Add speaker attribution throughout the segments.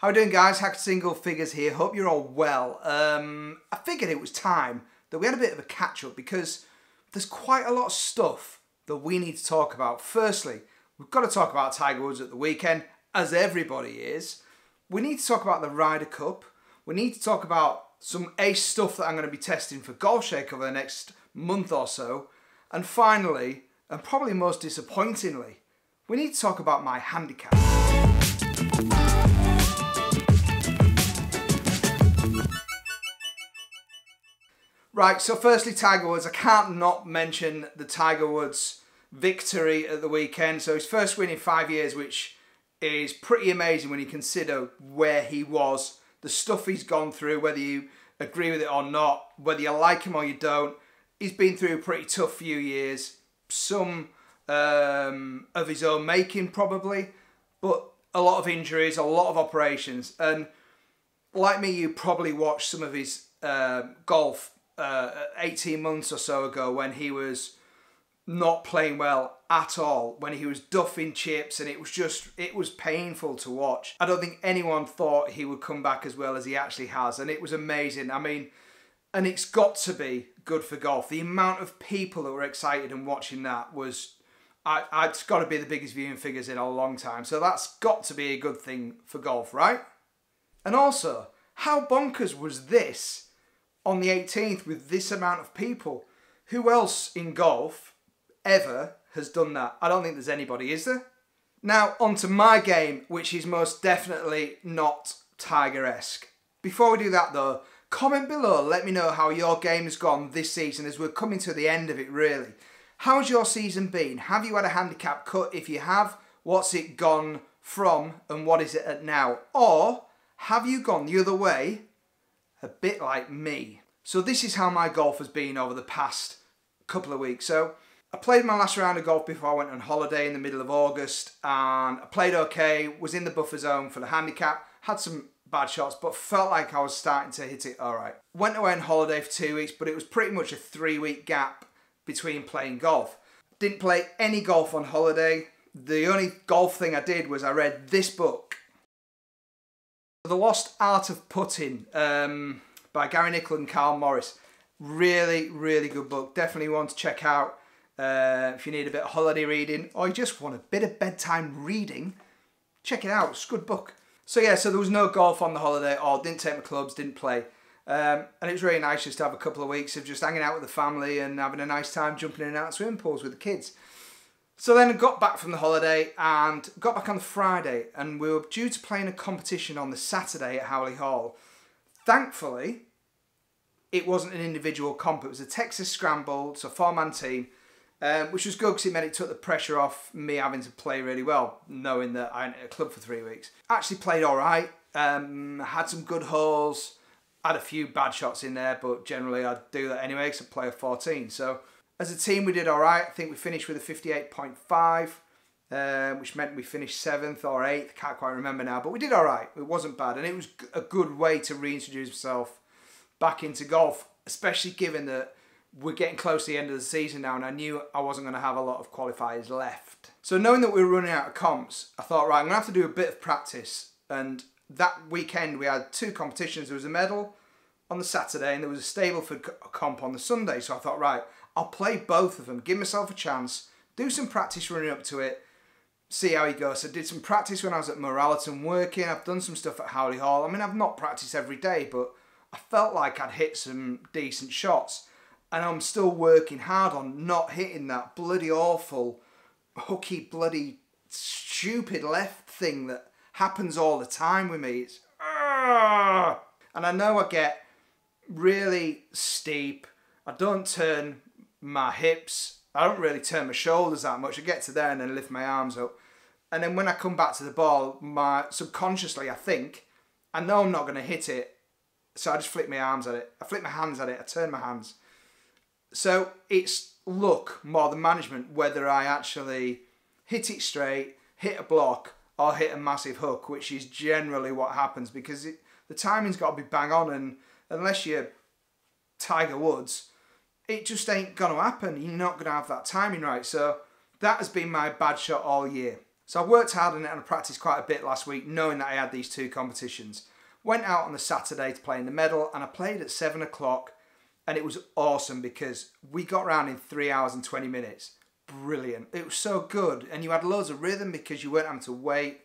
Speaker 1: How are we doing, guys? Hacked Single Figures here. Hope you're all well. I figured it was time that we had a bit of a catch-up because there's quite a lot of stuff that we need to talk about. Firstly, we've got to talk about Tiger Woods at the weekend, as everybody is. We need to talk about the Ryder Cup. We need to talk about some ace stuff that I'm going to be testing for Golfshake over the next month or so. And finally, and probably most disappointingly, we need to talk about my handicap. Right, so firstly, Tiger Woods. I can't not mention the Tiger Woods victory at the weekend. So his first win in 5 years, which is pretty amazing when you consider where he was, the stuff he's gone through, whether you agree with it or not, whether you like him or you don't. He's been through a pretty tough few years, some of his own making probably, but a lot of injuries, a lot of operations. And like me, you probably watched some of his golf 18 months or so ago when he was not playing well at all, when he was duffing chips, and it was painful to watch. I don't think anyone thought he would come back as well as he actually has, and it was amazing. I mean, and it's got to be good for golf. The amount of people that were excited and watching that was, it's got to be the biggest viewing figures in a long time. So that's got to be a good thing for golf, right? And also, how bonkers was this on the 18th with this amount of people? Who else in golf ever has done that? I don't think there's anybody, is there? Now, onto my game, which is most definitely not Tiger-esque. Before we do that though, comment below, let me know how your game has gone this season as we're coming to the end of it really. How's your season been? Have you had a handicap cut? If you have, what's it gone from and what is it at now? Or have you gone the other way, a bit like me? So this is how my golf has been over the past couple of weeks. So I played my last round of golf before I went on holiday in the middle of August, and I played okay, was in the buffer zone for the handicap, had some bad shots, but felt like I was starting to hit it all right. Went away on holiday for 2 weeks, but it was pretty much a 3-week gap between playing golf. Didn't play any golf on holiday. The only golf thing I did was I read this book, The Lost Art of Putting, by Gary Nichol and Carl Morris. Really, really good book. Definitely one to check out if you need a bit of holiday reading or you just want a bit of bedtime reading. Check it out. It's a good book. So yeah, so there was no golf on the holiday, or didn't take my clubs, didn't play. And it was really nice just to have a couple of weeks of just hanging out with the family and having a nice time jumping in and out of swimming pools with the kids. So then I got back from the holiday and got back on the Friday, and we were due to play in a competition on the Saturday at Howley Hall. Thankfully, it wasn't an individual comp, it was a Texas Scramble, so 4-man team, which was good because it meant it took the pressure off me having to play really well, knowing that I hadn't at a club for 3 weeks. Actually played all right, had some good holes, had a few bad shots in there, but generally I'd do that anyway because I play a 14. So as a team we did all right. I think we finished with a 58.5, which meant we finished 7th or 8th, can't quite remember now, but we did all right. It wasn't bad, and it was a good way to reintroduce myself back into golf, especially given that we're getting close to the end of the season now, and I knew I wasn't going to have a lot of qualifiers left. So knowing that we were running out of comps, I thought, right, I'm going to have to do a bit of practice. And that weekend we had 2 competitions. There was a medal on the Saturday and there was a Stableford comp on the Sunday. So I thought, right, I'll play both of them, give myself a chance, do some practice running up to it, see how he goes. So I did some practice when I was at Moralton working. I've done some stuff at Howley Hall. I mean, I've not practiced every day, but I felt like I'd hit some decent shots. And I'm still working hard on not hitting that bloody awful, hooky, bloody, stupid left thing that happens all the time with me. It's, and I know I get really steep. I don't turn my hips. I don't really turn my shoulders that much. I get to there and then lift my arms up. And then when I come back to the ball, subconsciously I think, I know I'm not going to hit it. So I just flick my arms at it. I flick my hands at it. I turn my hands. So it's luck more than management whether I actually hit it straight, hit a block, or hit a massive hook, which is generally what happens because the timing's got to be bang on, and unless you're Tiger Woods, it just ain't going to happen. You're not going to have that timing right. So that has been my bad shot all year. So I worked hard on it and I practiced quite a bit last week, knowing that I had these two competitions. Went out on the Saturday to play in the medal, and I played at 7 o'clock, and it was awesome because we got round in 3 hours and 20 minutes. Brilliant. It was so good, and you had loads of rhythm because you weren't having to wait,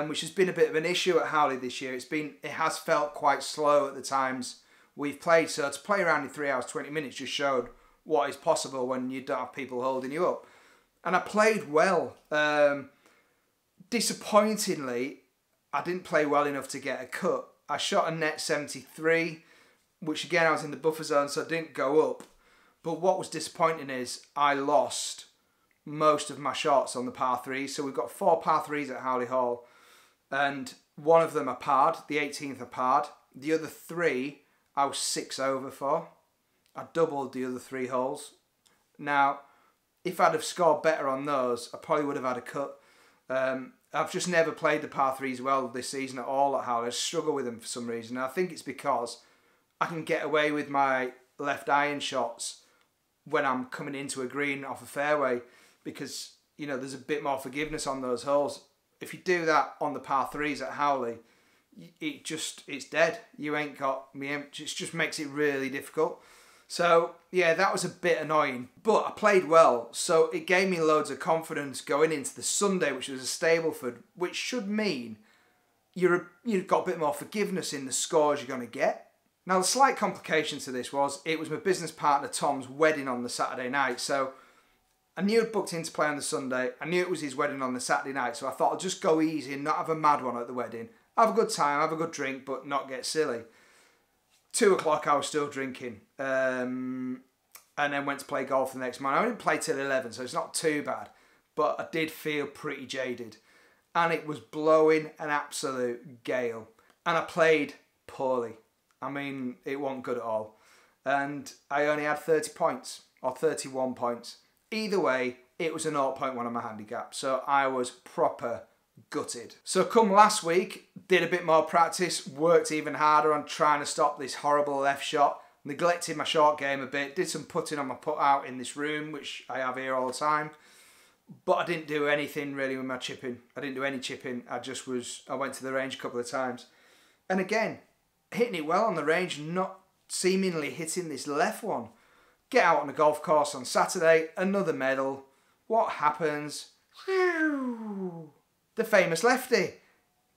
Speaker 1: which has been a bit of an issue at Howley this year. It has felt quite slow at the times we've played, so to play around in 3 hours 20 minutes just showed what is possible when you don't have people holding you up. And I played well. Disappointingly, I didn't play well enough to get a cut. I shot a net 73, which again I was in the buffer zone, so I didn't go up. But what was disappointing is I lost most of my shots on the par 3. So we've got 4 par 3s at Howley Hall, and one of them I parred, the 18th I parred. The other 3 I was 6 over for. I doubled the other 3 holes. Now, if I'd have scored better on those, I probably would have had a cut. I've just never played the par 3s well this season at all at Howley. I struggle with them for some reason. I think it's because I can get away with my left iron shots when I'm coming into a green off a fairway because, you know, there's a bit more forgiveness on those holes. If you do that on the par 3s at Howley, it's dead. You ain't got me. It just makes it really difficult. So, yeah, that was a bit annoying. But I played well, so it gave me loads of confidence going into the Sunday, which was a Stableford, which should mean you've got a bit more forgiveness in the scores you're going to get. Now, the slight complication to this was it was my business partner Tom's wedding on the Saturday night, so I knew I'd booked in to play on the Sunday. I knew it was his wedding on the Saturday night, so I thought I'll just go easy and not have a mad one at the wedding. Have a good time, have a good drink, but not get silly. 2 o'clock I was still drinking, and then went to play golf the next morning. I didn't play till 11, so it's not too bad, but I did feel pretty jaded. And it was blowing an absolute gale. And I played poorly. I mean, it wasn't good at all. And I only had 30 points, or 31 points. Either way, it was a 0.1 on my handicap, so I was proper gutted. So come last week, did a bit more practice, worked even harder on trying to stop this horrible left shot, neglected my short game a bit, did some putting on my put out in this room, which I have here all the time, but I didn't do anything really with my chipping. I didn't do any chipping. I went to the range a couple of times, and again, hitting it well on the range, not seemingly hitting this left one. Get out on the golf course on Saturday, another medal. What happens? The famous lefty.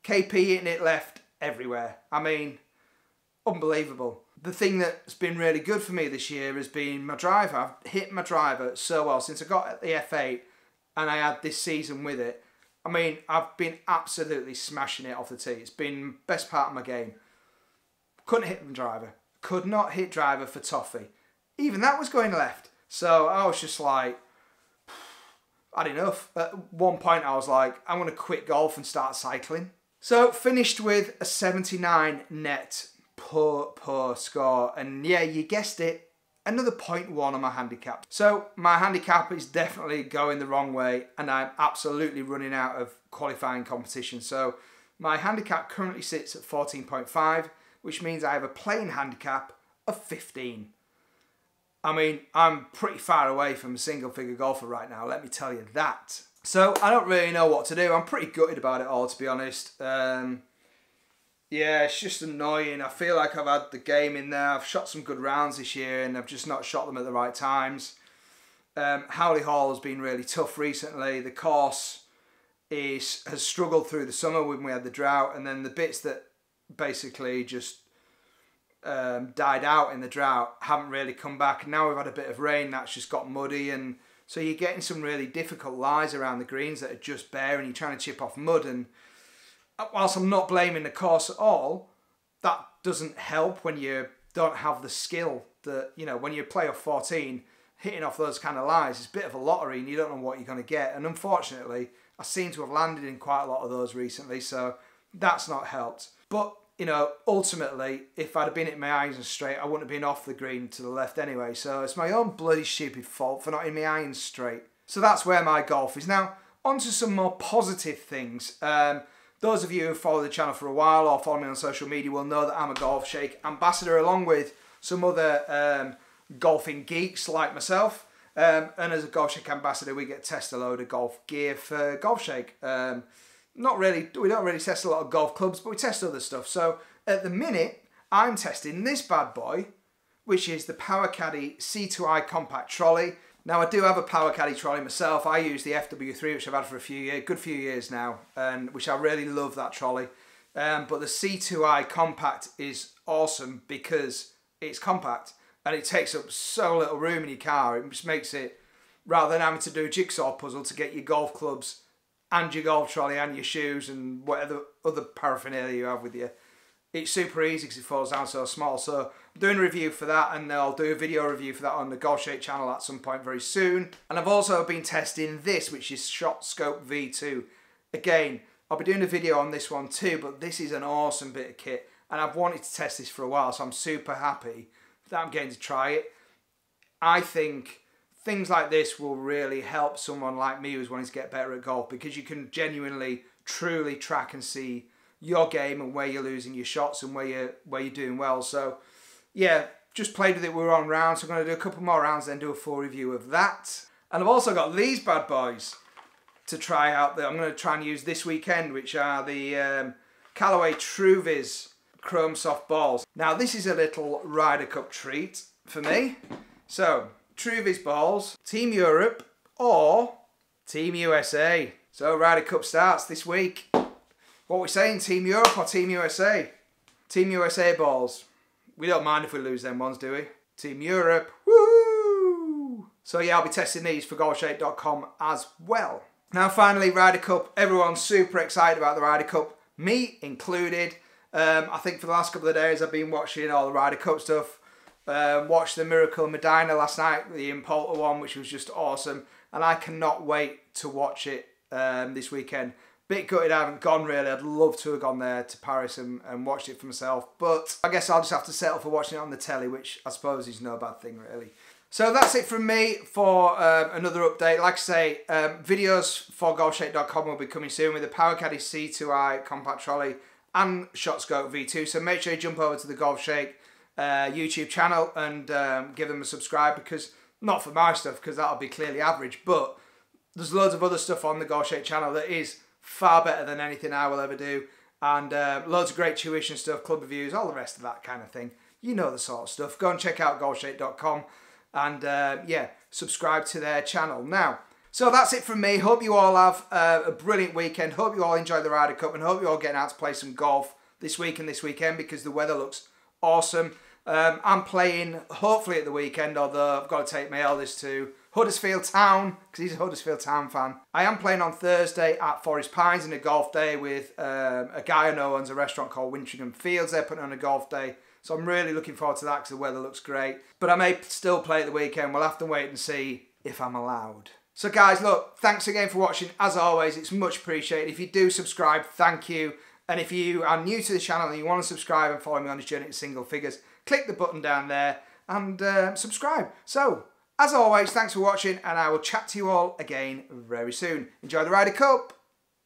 Speaker 1: KP hitting it left everywhere. I mean, unbelievable. The thing that's been really good for me this year has been my driver. I've hit my driver so well since I got the F8 and I had this season with it. I mean, I've been absolutely smashing it off the tee. It's been the best part of my game. Couldn't hit the driver. Could not hit driver for toffee. Even that was going left. So I was just like, had enough. At one point I was like, I'm going to quit golf and start cycling. So finished with a 79 net. Poor score. And yeah, you guessed it, another 0.1 on my handicap. So my handicap is definitely going the wrong way and I'm absolutely running out of qualifying competition. So my handicap currently sits at 14.5, which means I have a playing handicap of 15. I mean, I'm pretty far away from a single figure golfer right now, let me tell you that. So I don't really know what to do. I'm pretty gutted about it all, to be honest. Yeah, it's just annoying. I feel like I've had the game in there. I've shot some good rounds this year and I've just not shot them at the right times. Howley Hall has been really tough recently. The course has struggled through the summer when we had the drought, and then the bits that basically just died out in the drought haven't really come back. Now we've had a bit of rain, that's just got muddy, and so you're getting some really difficult lies around the greens that are just bare and you're trying to chip off mud. And whilst I'm not blaming the course at all, that doesn't help when you don't have the skill that, you know, when you play off 14, hitting off those kind of lies, it's a bit of a lottery and you don't know what you're going to get. And unfortunately, I seem to have landed in quite a lot of those recently, so that's not helped. But you know, ultimately, if I'd have been hitting my irons straight, I wouldn't have been off the green to the left anyway. So it's my own bloody stupid fault for not hitting my irons straight. So that's where my golf is. Now, on to some more positive things. Those of you who follow the channel for a while or follow me on social media will know that I'm a Golfshake ambassador along with some other golfing geeks like myself. And as a Golfshake ambassador, we get to test a load of golf gear for Golfshake. Not really, we don't really test a lot of golf clubs, but we test other stuff. So at the minute, I'm testing this bad boy, which is the Power Caddy C2i Compact Trolley. Now I do have a Power Caddy trolley myself. I use the FW3, which I've had for a good few years now, and which I really love that trolley. But the C2i Compact is awesome because it's compact and it takes up so little room in your car. It just makes it, rather than having to do a jigsaw puzzle to get your golf clubs and your golf trolley and your shoes and whatever other paraphernalia you have with you, it's super easy because it falls down so small. So I'm doing a review for that, and I'll do a video review for that on the Golfshake channel at some point very soon. And I've also been testing this, which is Shot Scope V2. Again, I'll be doing a video on this one too, but this is an awesome bit of kit, and I've wanted to test this for a while, so I'm super happy that I'm getting to try it. I think things like this will really help someone like me who's wanting to get better at golf, because you can genuinely, truly track and see your game and where you're losing your shots and where you're doing well. So yeah, just played with it. We were on rounds, so I'm going to do a couple more rounds, then do a full review of that. And I've also got these bad boys to try out that I'm going to try and use this weekend, which are the Callaway TrueViz Chrome Soft balls. Now this is a little Ryder Cup treat for me. So TrueViz balls, Team Europe or Team USA. So Ryder Cup starts this week. What are we saying, Team Europe or Team USA? Team USA balls. We don't mind if we lose them ones, do we? Team Europe, woo! So yeah, I'll be testing these for Golfshake.com as well. Now finally, Ryder Cup. Everyone's super excited about the Ryder Cup, me included. I think for the last couple of days I've been watching all the Ryder Cup stuff. Watched the Miracle in Medina last night, the Impulter one, which was just awesome. And I cannot wait to watch it this weekend. Bit gutted I haven't gone really. I'd love to have gone there to Paris and watched it for myself. But I guess I'll just have to settle for watching it on the telly, which I suppose is no bad thing really. So that's it from me for another update. Like I say, videos for Golfshake.com will be coming soon with the Power Caddy C2i Compact Trolley and Shot Scope V2. So make sure you jump over to the Golfshake YouTube channel and give them a subscribe, because not for my stuff, because that'll be clearly average, but there's loads of other stuff on the Golfshake channel that is far better than anything I will ever do, and loads of great tuition stuff, club reviews, all the rest of that kind of thing. You know the sort of stuff. Go and check out Golfshake.com and yeah, subscribe to their channel. Now, so that's it from me. Hope you all have a brilliant weekend. Hope you all enjoy the Ryder Cup, and hope you're all getting out to play some golf this week and this weekend, because the weather looks awesome. I'm playing hopefully at the weekend, although I've got to take my eldest to Huddersfield Town, because he's a Huddersfield Town fan. I am playing on Thursday at Forest Pines in a golf day with a guy I know owns a restaurant called Wintringham Fields. They're putting on a golf day, so I'm really looking forward to that because the weather looks great. But I may still play at the weekend. We'll have to wait and see if I'm allowed. So guys, look, thanks again for watching. As always, it's much appreciated. If you do subscribe, thank you. And if you are new to the channel and you want to subscribe and follow me on this journey to single figures, click the button down there and subscribe. So, as always, thanks for watching, and I will chat to you all again very soon. Enjoy the Ryder Cup!